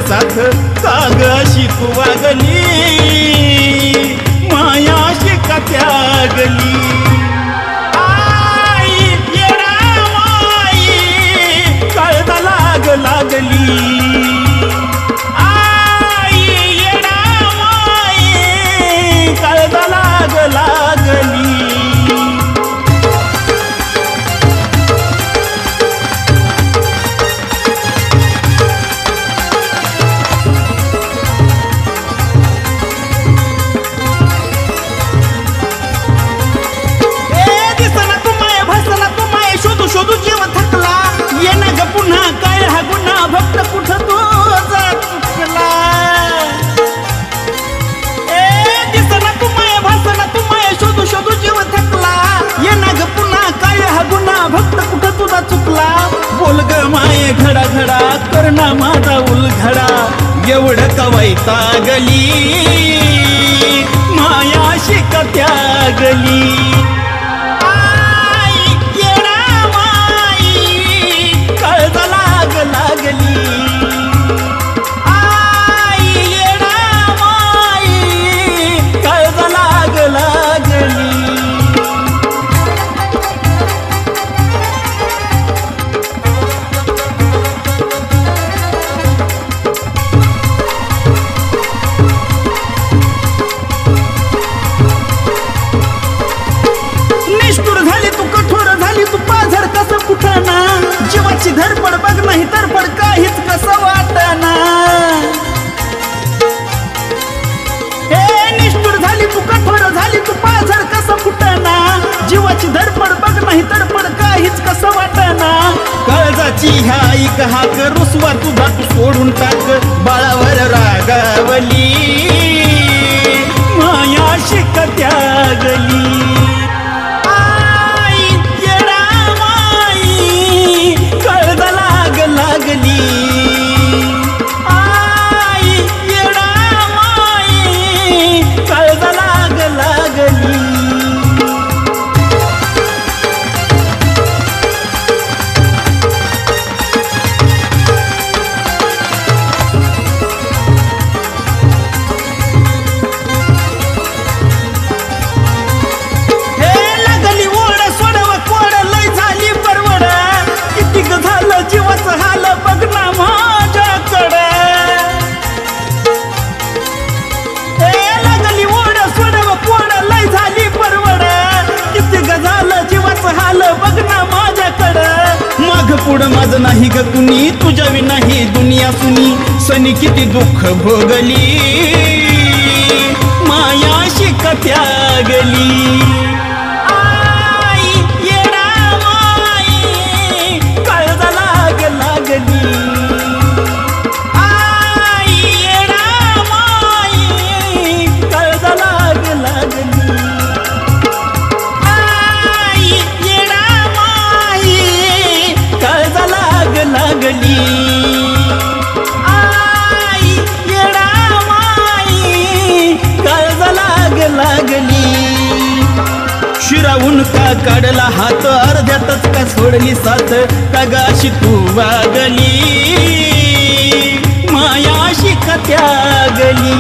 साथ काग अशी तू वागली मायाशी का त्यागली आई येडा माई कळता लागली आई येडा माई कळता लागली शोधू जीव थकला ये ना ग पुन्हा काय हा गुन्हा भक्त कुठं तुझा चुकला दिसना तू माया भासना तू माया शोधू शोधू जीव थकला ये ना ग पुन्हा काय हा गुन्हा भक्त कुठं तुझा चुकला बोल ग माये घडा घडा करना माझा उलघडा एवढं का वैतागली मायाशी का त्यागली जीवाची धडपड बघ नाही तरपड काहीच कसं वाटना हे निष्ठुर झाली तू कठोर झाली तू पाझर कसं फुटना जीवाची धडपड बघ नाही तरपड काहीच कसं वाटना काळजाची ह्या ऐक हाक रुसवा तुझा तू सोडून टाक बाळावर रागावली मायाशी का त्यागली लागली आई येडा माई कळजा लागली हे लागली ओढ सोडव कोड लय झाली परवड किती ग झालं जीवाचं हाल बघ ना माझ्याकडे लागली ओढ सोडव कोड लय झाली परवड किती ग झालं जीवाचं हाल बघ ना माझ्याकडे माग पुढं माझं नाही ग कुणी तुझ्या विनाही दुनिया सुनी सनी किती दुःख भोगली मायाशी का त्यागली शिरावून का काढला हात अर्ध्यातच का सोडली साथ का गाशी तू वागली मायाशी का त्यागली